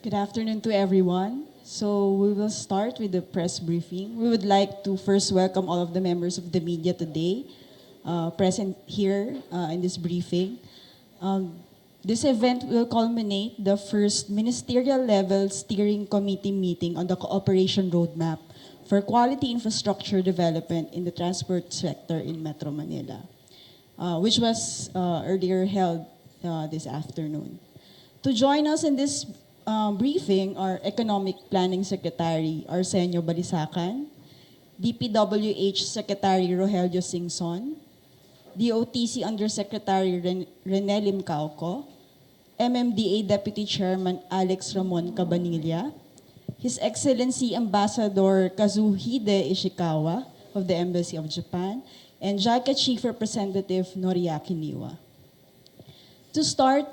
Good afternoon to everyone. So we will start with the press briefing. We would like to first welcome all of the members of the media today present here in this briefing. Um, this event will culminate the first ministerial level steering committee meeting on the cooperation roadmap for quality infrastructure development in the transport sector in Metro Manila, which was earlier held this afternoon. To join us in this briefing are Economic Planning Secretary Arsenio Balisacan, DPWH Secretary Rogelio Singson, DOTC Undersecretary Rene Limcauco, MMDA Deputy Chairman Alex Ramon Cabanilla, His Excellency Ambassador Kazuhide Ishikawa of the Embassy of Japan, and JICA Chief Representative Noriaki Niwa. To start,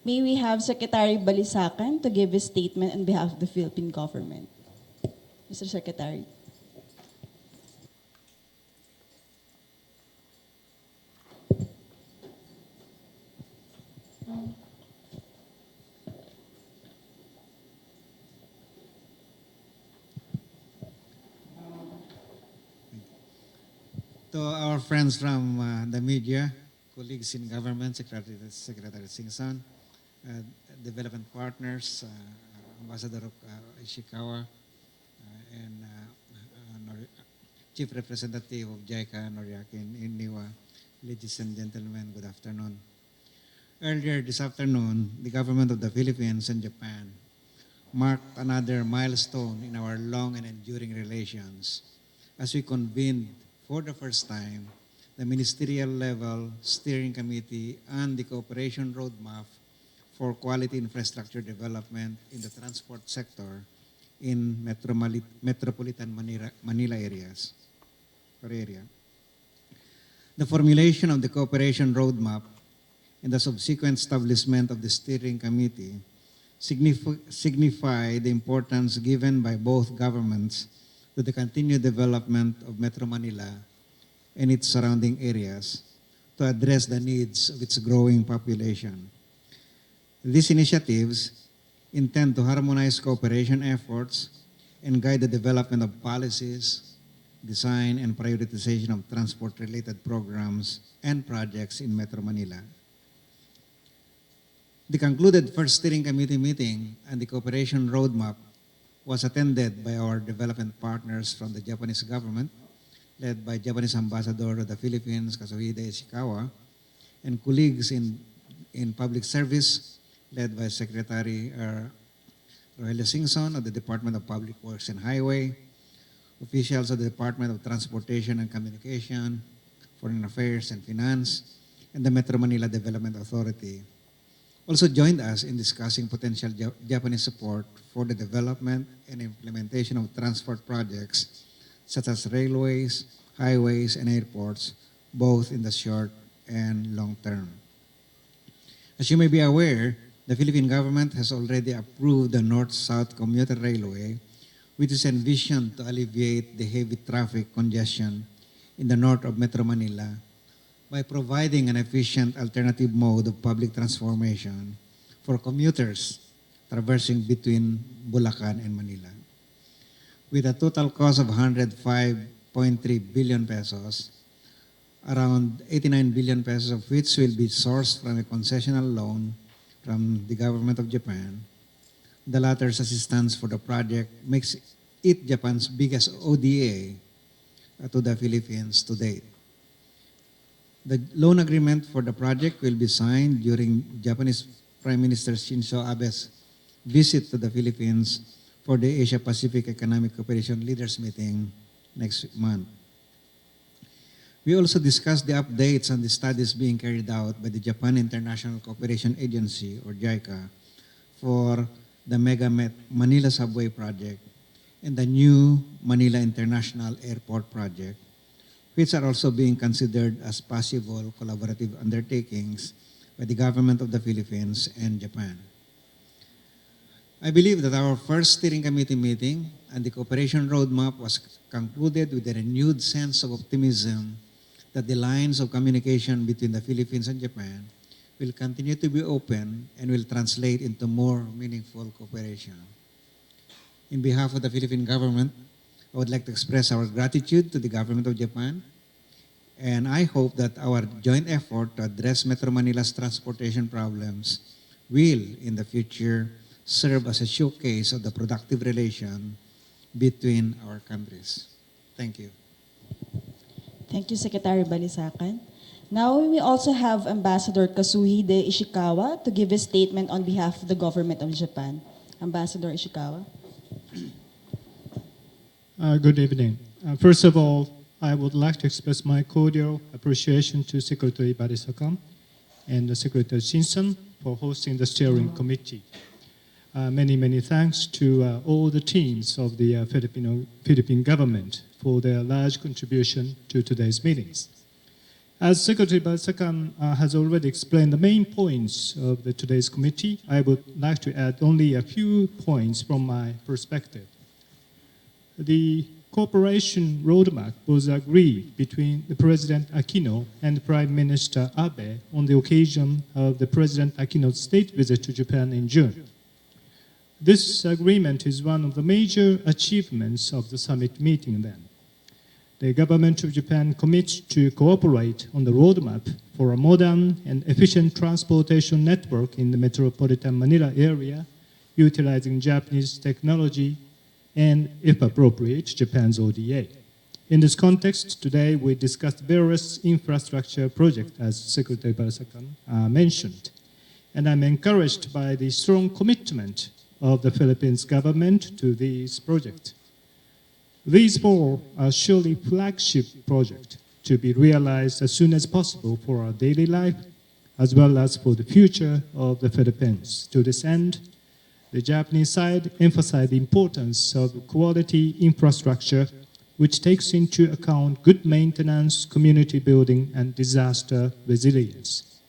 may we have Secretary Balisacan to give his statement on behalf of the Philippine government. Mr. Secretary. To our friends from the media, colleagues in government, Secretary Singson, development partners, Ambassador Ishikawa, and Chief Representative of JICA, Noriaki Niwa. Ladies and gentlemen, good afternoon. Earlier this afternoon, the government of the Philippines and Japan marked another milestone in our long and enduring relations as we convened for the first time the ministerial level steering committee and the cooperation roadmap for quality infrastructure development in the transport sector in metropolitan Manila areas or area. The formulation of the cooperation roadmap and the subsequent establishment of the steering committee signify the importance given by both governments to the continued development of Metro Manila and its surrounding areas to address the needs of its growing population. These initiatives intend to harmonize cooperation efforts and guide the development of policies, design, and prioritization of transport-related programs and projects in Metro Manila. The concluded first steering committee meeting and the cooperation roadmap was attended by our development partners from the Japanese government, led by Japanese Ambassador of the Philippines, Kazuhide Ishikawa, and colleagues in public service, led by Secretary Rogelio Singson of the Department of Public Works and Highway, officials of the Department of Transportation and Communication, Foreign Affairs and Finance, and the Metro Manila Development Authority. Also joined us in discussing potential Japanese support for the development and implementation of transport projects such as railways, highways, and airports, both in the short and long term. As you may be aware, the Philippine government has already approved the North-South Commuter Railway, which is envisioned to alleviate the heavy traffic congestion in the north of Metro Manila by providing an efficient alternative mode of public transportation for commuters traversing between Bulacan and Manila. With a total cost of 105.3 billion pesos, around 89 billion pesos of which will be sourced from a concessional loan from the government of Japan. The latter's assistance for the project makes it Japan's biggest ODA to the Philippines to date. The loan agreement for the project will be signed during Japanese Prime Minister Shinzo Abe's visit to the Philippines for the Asia-Pacific Economic Cooperation Leaders Meeting next month. We also discussed the updates on the studies being carried out by the Japan International Cooperation Agency, or JICA, for the Mega Manila Subway Project and the new Manila International Airport Project, which are also being considered as possible collaborative undertakings by the government of the Philippines and Japan. I believe that our first steering committee meeting and the cooperation roadmap was concluded with a renewed sense of optimism that the lines of communication between the Philippines and Japan will continue to be open and will translate into more meaningful cooperation. In behalf of the Philippine government, I would like to express our gratitude to the government of Japan, and I hope that our joint effort to address Metro Manila's transportation problems will, in the future, serve as a showcase of the productive relation between our countries. Thank you. Thank you, Secretary Balisacan. Now, we also have Ambassador Kazuhide Ishikawa to give a statement on behalf of the government of Japan. Ambassador Ishikawa. Good evening. First of all, I would like to express my cordial appreciation to Secretary Barisakan and Secretary Shinson for hosting the steering committee. Many thanks to all the teams of the Philippine government for their large contribution to today's meetings. As Secretary Barisakan has already explained the main points of today's committee, I would like to add only a few points from my perspective. The cooperation roadmap was agreed between the President Aquino and Prime Minister Abe on the occasion of the President Aquino's state visit to Japan in June. This agreement is one of the major achievements of the summit meeting then. The government of Japan commits to cooperate on the roadmap for a modern and efficient transportation network in the metropolitan Manila area, utilizing Japanese technology and, if appropriate, Japan's ODA. In this context, today we discussed various infrastructure projects, as Secretary Barisakan mentioned, and I'm encouraged by the strong commitment of the Philippines government to these projects. These four are surely flagship projects to be realized as soon as possible for our daily life, as well as for the future of the Philippines. To this end, the Japanese side emphasized the importance of quality infrastructure, which takes into account good maintenance, community building, and disaster resilience.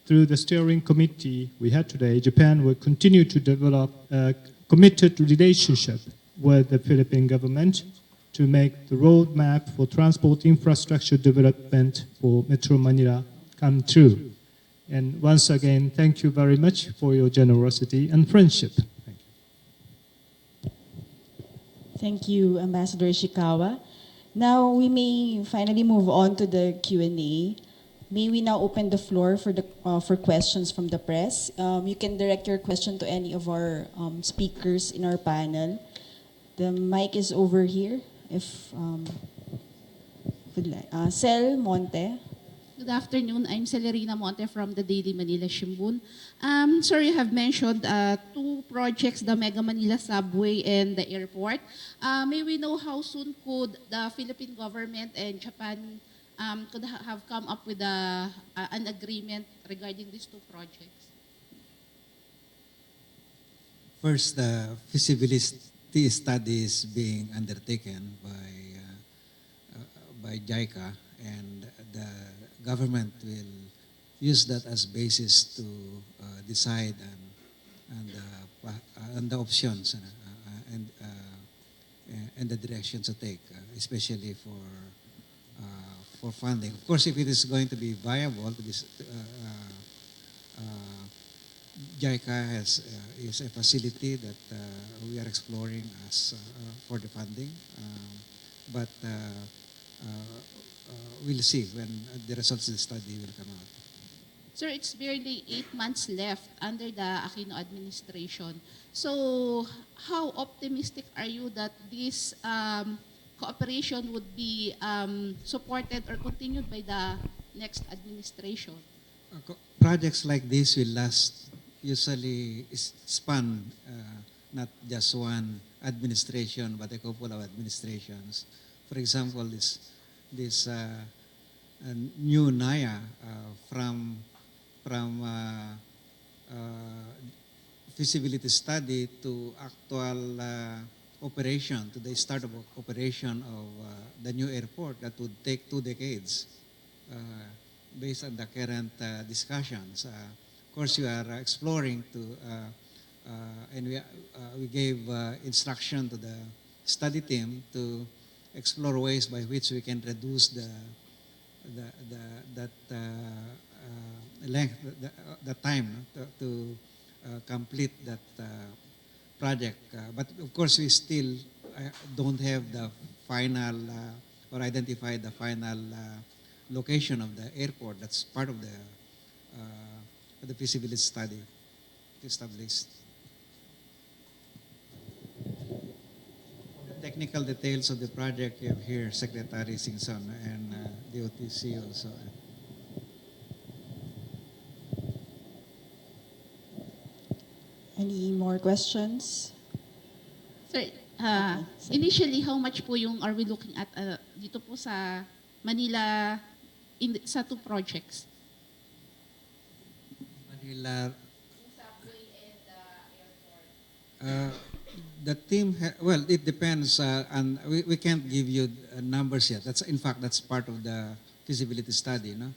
Through the steering committee we had today, Japan will continue to develop a committed relationship with the Philippine government to make the roadmap for transport infrastructure development for Metro Manila come true. And once again, thank you very much for your generosity and friendship. Thank you. Thank you, Ambassador Ishikawa. Now, we may finally move on to the Q&A. May we now open the floor for questions from the press. You can direct your question to any of our speakers in our panel. The mic is over here. If would like, Cel Monte. Good afternoon. I'm Celerina Monte from the Daily Manila Shimbun. Sir, you have mentioned two projects, the Mega Manila Subway and the airport. May we know how soon could the Philippine government and Japan could have come up with an agreement regarding these two projects? First, the feasibility study is being undertaken by JICA, and the government will use that as basis to decide on the options and the direction to take, especially for funding. Of course, if it is going to be viable, JICA is a facility that we are exploring as for the funding, but we'll see when the results of the study will come out. Sir, it's barely 8 months left under the Aquino administration. So how optimistic are you that this cooperation would be supported or continued by the next administration? Projects like this will last, usually span not just one administration, but a couple of administrations. For example, this new NAYA from feasibility study to actual operation, to the start of operation of the new airport, that would take 2 decades based on the current discussions. Of course, we are exploring and we gave instruction to the study team to explore ways by which we can reduce length, the time, no, to complete that project. But of course, we still don't have the final or identify the final location of the airport. That's part of the feasibility study to establish. The technical details of the project you have here, Secretary Singson and DOTC also. Any more questions? Sir, initially, how much po yung are we looking at dito po sa Manila sa two projects? Manila. The team, well, it depends, and we can't give you numbers yet. In fact, that's part of the feasibility study, no?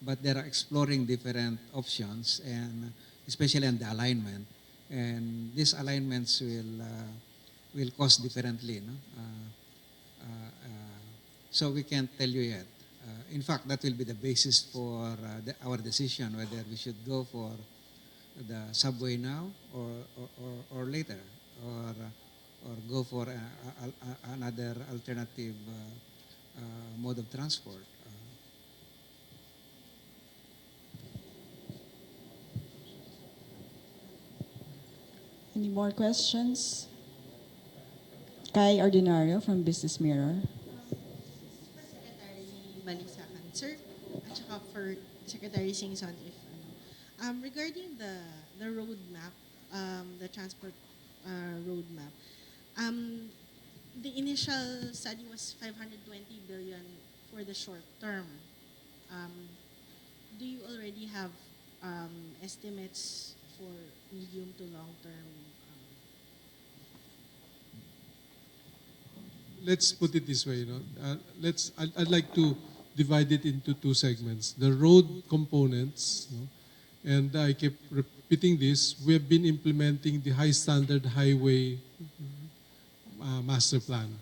But they are exploring different options, and especially on the alignment. And these alignments will cost differently, no? So we can't tell you yet. In fact, that will be the basis for our decision whether we should go for the subway now or later, or go for another alternative mode of transport. Any more questions? Kai Ordinario from Business Mirror. Secretary Balisacan, sir, at saka for Secretary Singson, if regarding the roadmap, the transport roadmap, the initial study was 520 billion for the short term. Do you already have estimates for medium to long term? Let's put it this way, I'd like to divide it into two segments. The road components, and I keep repeating this, we have been implementing the high standard highway master plan.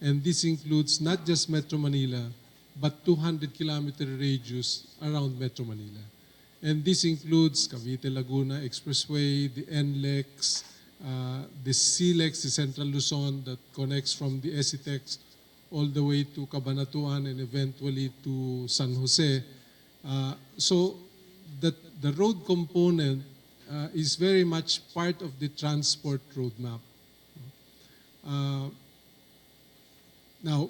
And this includes not just Metro Manila, but 200-kilometer radius around Metro Manila. And this includes Cavite-Laguna Expressway, the NLEX, the CLEX, the Central Luzon that connects from the ECTEX all the way to Cabanatuan and eventually to San Jose. So the road component is very much part of the transport roadmap. Now,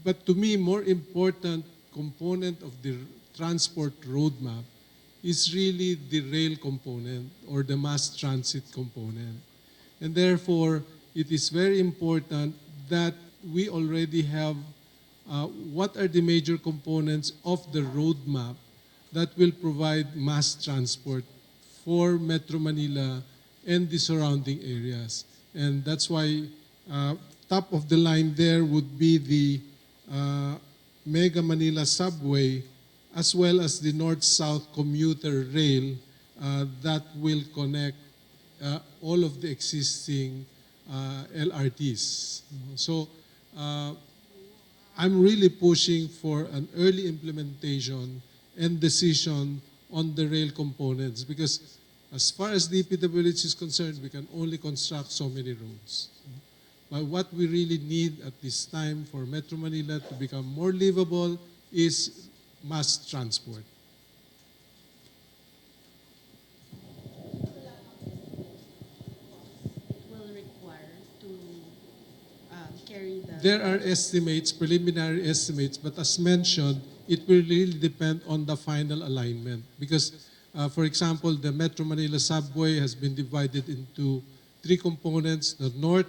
but to me, more important component of the transport roadmap is really the rail component or the mass transit component. And therefore, it is very important that we already have what are the major components of the roadmap that will provide mass transport for Metro Manila and the surrounding areas. And that's why top of the line there would be the Mega Manila Subway as well as the North-South Commuter Rail that will connect all of the existing LRTs. So I'm really pushing for an early implementation and decision on the rail components because as far as DPWH is concerned, we can only construct so many roads. But what we really need at this time for Metro Manila to become more livable is mass transport. It will require to carry the... There are estimates, preliminary estimates, but as mentioned, it will really depend on the final alignment. Because, for example, the Metro Manila Subway has been divided into three components, the North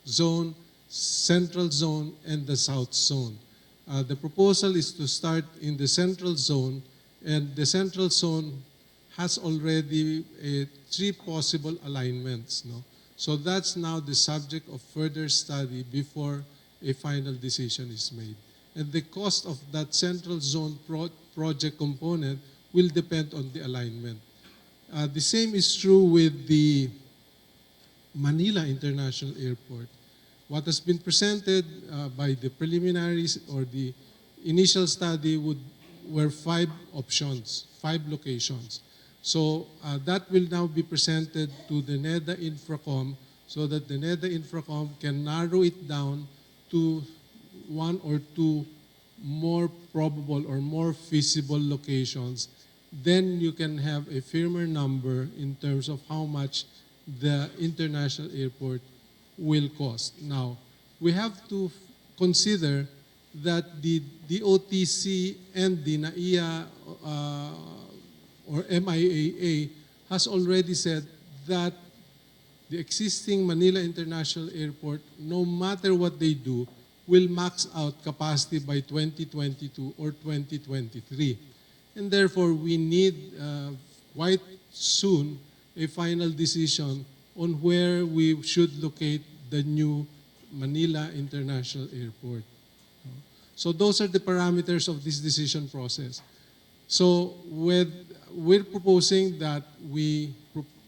Zone, Central Zone, and the South Zone. The proposal is to start in the Central Zone, and the Central Zone has already three possible alignments. No? So that's now the subject of further study before a final decision is made. And the cost of that Central Zone project component will depend on the alignment. The same is true with the Manila International Airport. What has been presented by the preliminaries or the initial study would were 5 options, 5 locations. So that will now be presented to the NEDA Infracom so that the NEDA Infracom can narrow it down to 1 or 2 more probable or more feasible locations. Then you can have a firmer number in terms of how much the international airport will cost. Now, we have to consider that the DOTC and the NAIA or MIAA has already said that the existing Manila International Airport, no matter what they do, will max out capacity by 2022 or 2023. And therefore, we need quite soon a final decision on where we should locate the new Manila International Airport. So those are the parameters of this decision process. So we're proposing that we,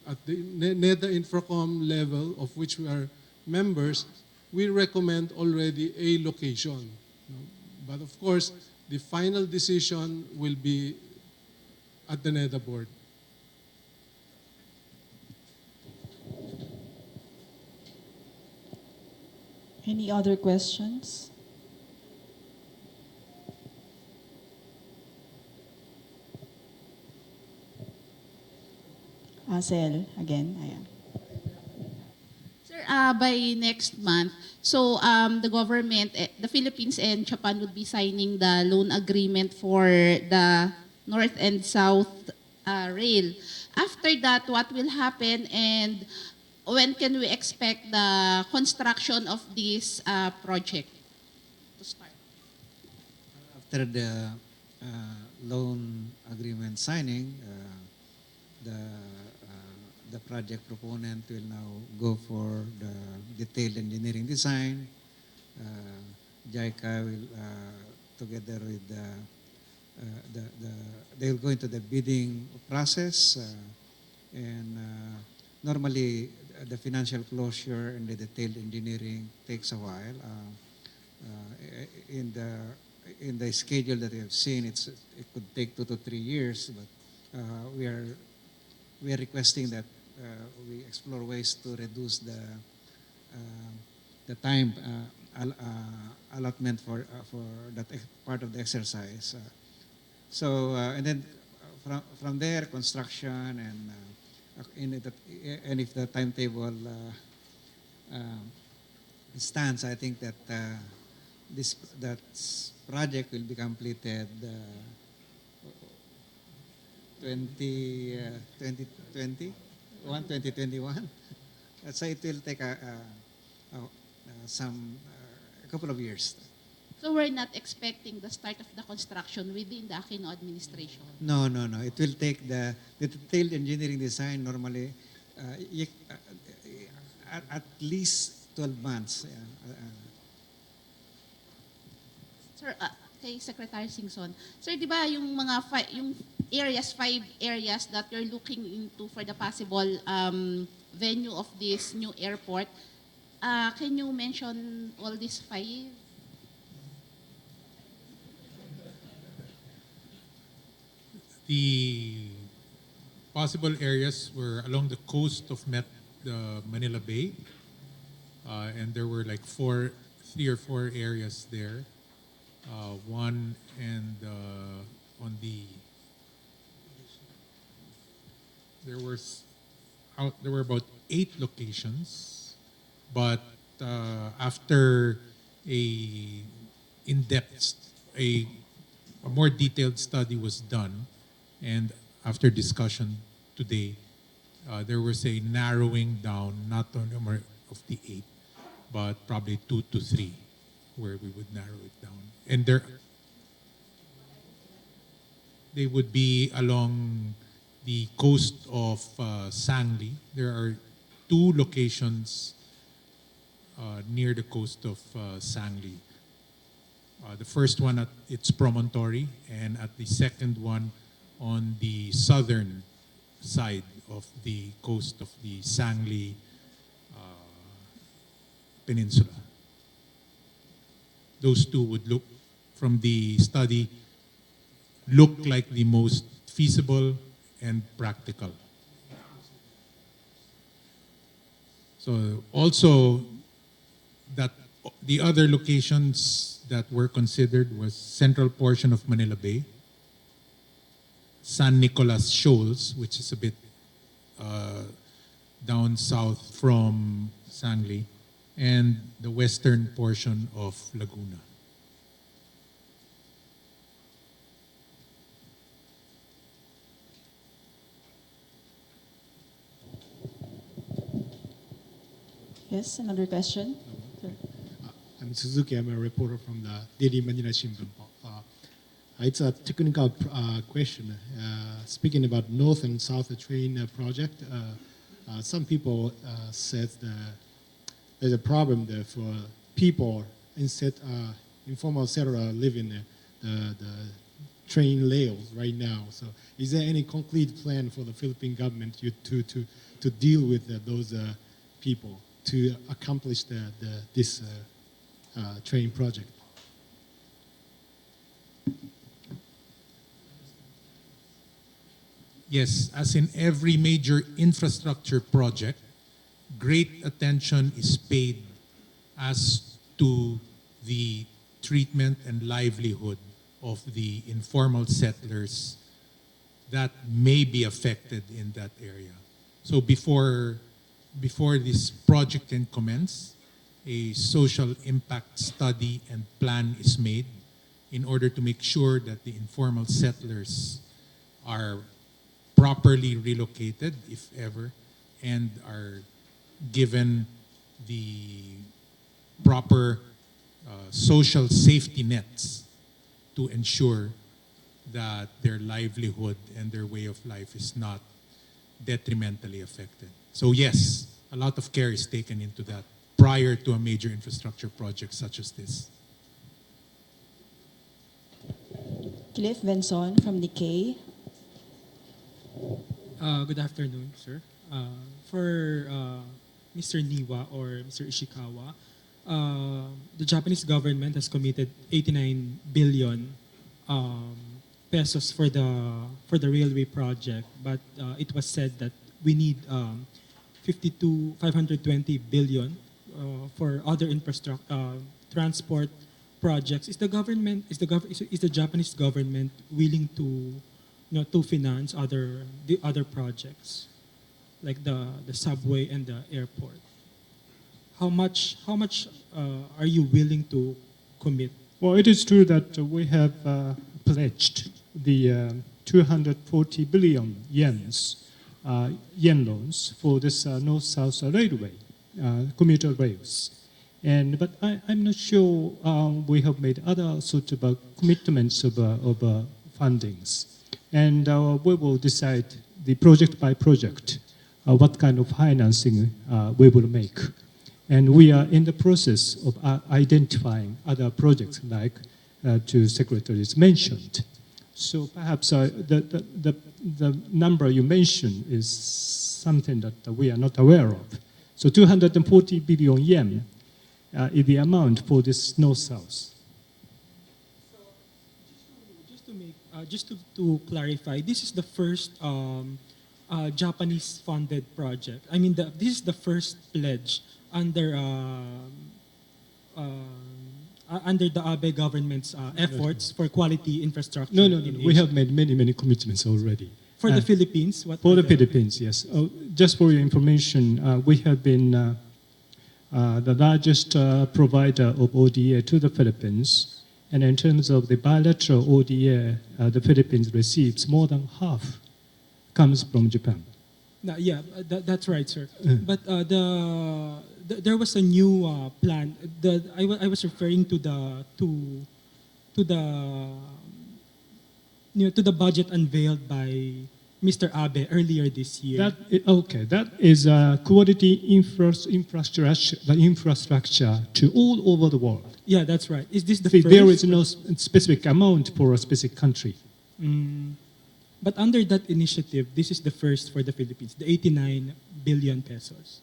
at the NEDA Infracom level, of which we are members, we recommend already a location. But of course, the final decision will be at the NEDA board. Any other questions? Sel, again. Ayan. Sir, by next month, so the government, the Philippines and Japan would be signing the loan agreement for the North and South rail. After that, what will happen and when can we expect the construction of this project to start? After the loan agreement signing, the project proponent will now go for the detailed engineering design. JICA will, together with they'll go into the bidding process, and normally the financial closure and the detailed engineering takes a while. In the schedule that we have seen, it could take 2 to 3 years, but we are requesting that we explore ways to reduce the time allotment for that part of the exercise. And then from there, construction and if the timetable stands, I think that that project will be completed 2021. So it will take a couple of years. So we're not expecting the start of the construction within the Aquino administration. No. It will take the detailed engineering design normally at least 12 months. Sir, kay Secretary Singson. Sir, di ba yung mga 5 areas that you're looking into for the possible venue of this new airport, can you mention all these 5? The possible areas were along the coast of Manila Bay, and there were like 3 or 4 areas there. One and on the there were about 8 locations, but after a more detailed study was done, and after discussion today, there was a narrowing down, not only of the 8, but probably 2 to 3, where we would narrow it down. And they would be along the coast of Sangli. There are 2 locations near the coast of Sangli. The first one at its promontory, and at the second one on the southern side of the coast of the Sangli Peninsula. Those 2 would look from the study look like the most feasible and practical. So also that the other locations that were considered was central portion of Manila Bay, San Nicolas Shoals, which is a bit down south from Sangli, and the western portion of Laguna. Yes, another question? Sir. I'm Suzuki. I'm a reporter from the Daily Manila Shimbun. It's a technical question. Speaking about North and South train project, some people said that there's a problem there for people instead informal settler living the train rails right now. So, is there any concrete plan for the Philippine government to deal with those people to accomplish this train project? Yes, as in every major infrastructure project, great attention is paid as to the treatment and livelihood of the informal settlers that may be affected in that area. So before this project can commence, a social impact study and plan is made in order to make sure that the informal settlers are properly relocated, if ever, and are given the proper social safety nets to ensure that their livelihood and their way of life is not detrimentally affected. So yes, a lot of care is taken into that prior to a major infrastructure project such as this. Cliff Benson from Nikkei. Good afternoon, sir. For Mr. Niwa or Mr. Ishikawa, the Japanese government has committed 89 billion pesos for the railway project, but it was said that we need 520 billion for other infrastructure transport projects. Is the Japanese government willing to to finance the other projects like the subway and the airport? How much are you willing to commit? Well, it is true that we have pledged the 240 billion yen loans for this North-South Railway, commuter rails. But I'm not sure we have made other sort of commitments of fundings. And we will decide the project by project what kind of financing we will make. And we are in the process of identifying other projects like two secretaries mentioned. So perhaps the number you mentioned is something that we are not aware of. So 240 billion yen is the amount for this North-South. Just to clarify, this is the first Japanese-funded project. I mean, this is the first pledge under the Abe government's efforts for quality infrastructure. No. We have made many commitments already. For the Philippines? For the Philippines, yes. Just for your information, we have been the largest provider of ODA to the Philippines. And in terms of the bilateral ODA, the Philippines receives more than half comes from Japan. Yeah, that's right, sir. But there was a new plan. I was referring to the budget unveiled by Mr. Abe earlier this year. That is quality infrastructure to all over the world. Yeah, that's right. Is this the See, first? there is no specific amount for a specific country. But under that initiative, this is the first for the Philippines, the 89 billion pesos.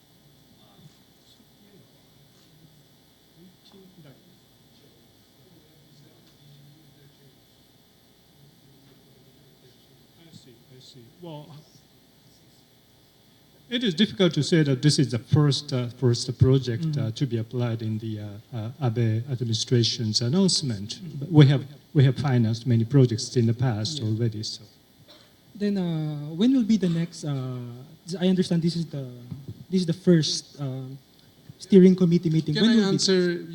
see. Well, it is difficult to say that this is the first project to be applied in the Abe administration's announcement. But we have financed many projects in the past already. So Then when will be the next? I understand this is the first steering committee meeting. Can When I will be- answer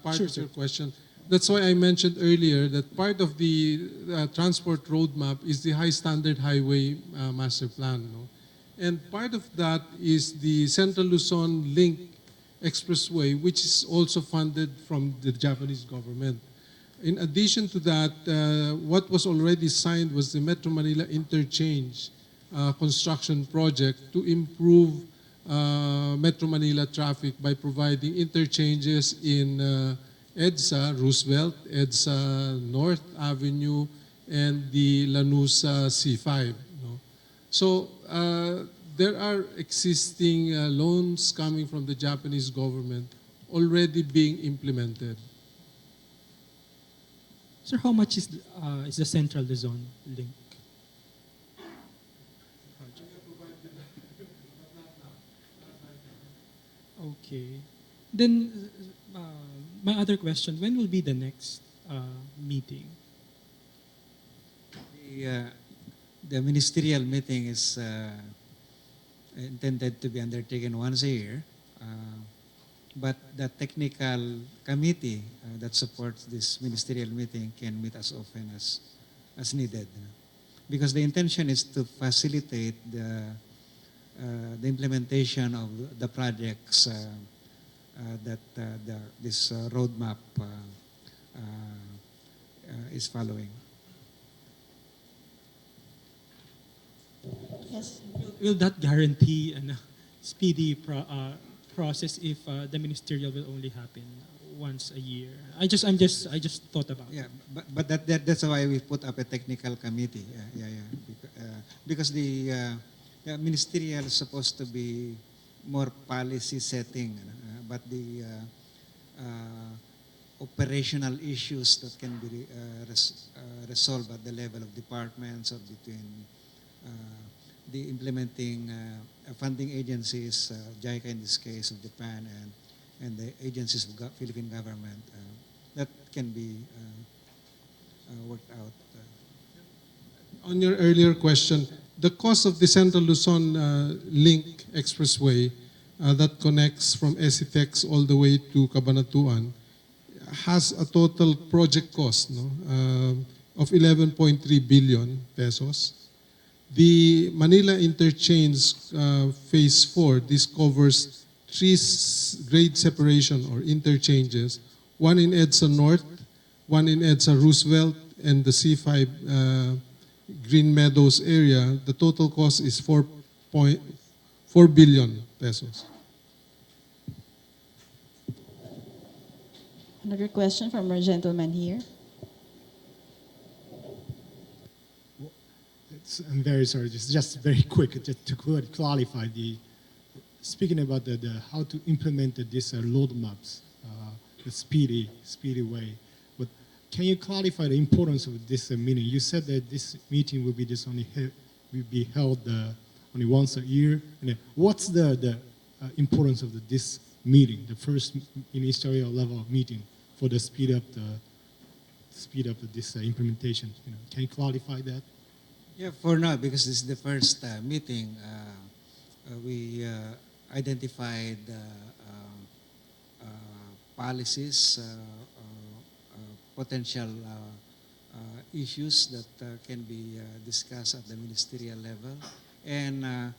part Sure, of your sir. question? That's why I mentioned earlier that part of the transport roadmap is the high standard highway master plan. No? And part of that is the Central Luzon Link Expressway, which is also funded from the Japanese government. In addition to that, what was already signed was the Metro Manila Interchange construction project to improve Metro Manila traffic by providing interchanges in EDSA, Roosevelt, EDSA North Avenue, and the Lanusa C5. No? So there are existing loans coming from the Japanese government already being implemented. Sir, how much is the Central Luzon link? Okay. Then my other question: when will be the next meeting? The ministerial meeting is intended to be undertaken once a year, but the technical committee that supports this ministerial meeting can meet as often as needed. Because the intention is to facilitate the implementation of the projects that this roadmap is following. Yes. Will that guarantee a speedy process if the ministerial will only happen once a year? I just thought about it. Yeah, but that's why we put up a technical committee. Because the ministerial is supposed to be more policy setting, but the operational issues that can be resolved at the level of departments or between the implementing funding agencies, JICA in this case of Japan, and the agencies of Philippine government, that can be worked out. On your earlier question, the cost of the Central Luzon Link Expressway that connects from Esitex all the way to Cabanatuan has a total project cost of 11.3 billion pesos. The Manila Interchange Phase 4, this covers 3 grade separation or interchanges, one in EDSA North, one in EDSA Roosevelt, and the C5 Green Meadows area. The total cost is 4.4 billion pesos. Another question from our gentleman here. I'm very sorry, just very quick, just to clarify speaking about the how to implement these roadmaps, the speedy way. But can you clarify the importance of this meeting? You said that this meeting will be held only once a year. And what's the importance of this meeting, the first ministerial level meeting for the speed up this implementation? Can you clarify that? Yeah, for now, because this is the first meeting, we identified policies, potential issues that can be discussed at the ministerial level, and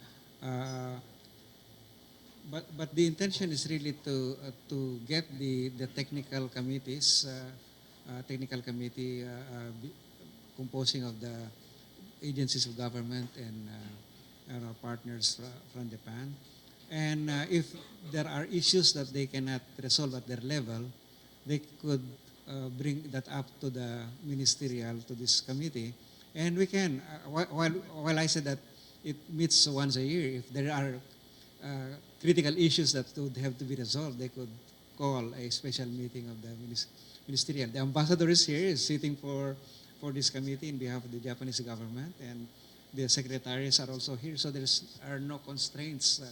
but the intention is really to get the technical committees, technical committee composing of the agencies of government and our partners from Japan. And if there are issues that they cannot resolve at their level, they could bring that up to the ministerial, to this committee. And we can, while I said that it meets once a year, if there are critical issues that would have to be resolved, they could call a special meeting of the ministerial. The ambassador is here, is sitting for this committee in behalf of the Japanese government, and the secretaries are also here, so are no constraints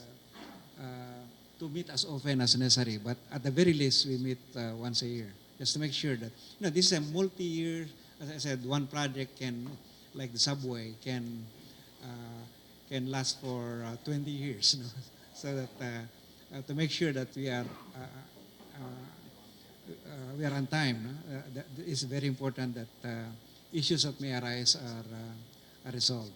to meet as often as necessary. But at the very least, we meet once a year, just to make sure that this is a multi-year. As I said, one project like the subway, can last for 20 years. So that to make sure that we are on time. That it's very important that issues that may arise are resolved.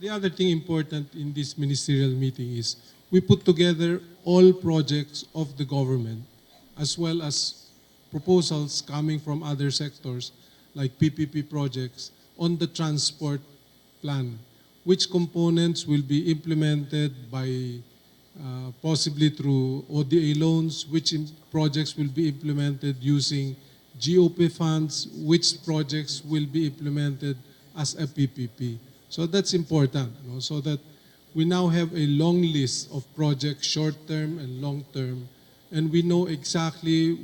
The other thing important in this ministerial meeting is we put together all projects of the government as well as proposals coming from other sectors like PPP projects on the transport plan. Which components will be implemented by possibly through ODA loans, which projects will be implemented using GOP funds, which projects will be implemented as a PPP. So that's important, so that we now have a long list of projects, short-term and long-term, and we know exactly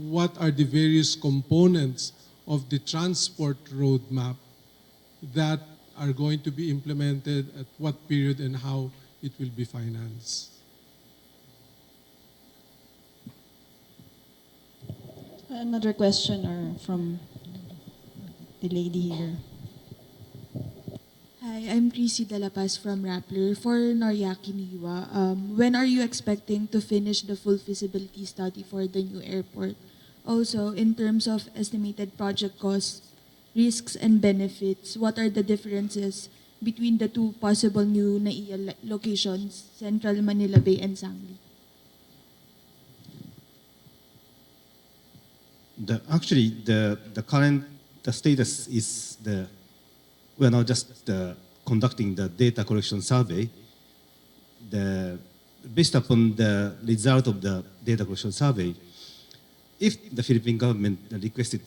what are the various components of the transport roadmap that are going to be implemented at what period and how it will be financed. Another question from the lady here. Hi, I'm Tracy De La Paz from Rappler. For Noriaki Niwa, when are you expecting to finish the full feasibility study for the new airport? Also, in terms of estimated project costs, risks, and benefits, what are the differences between the two possible new NAIA locations, Central Manila Bay and Sangli? Actually, the current status is we're now just conducting the data collection survey. Based upon the result of the data collection survey, if the Philippine government requested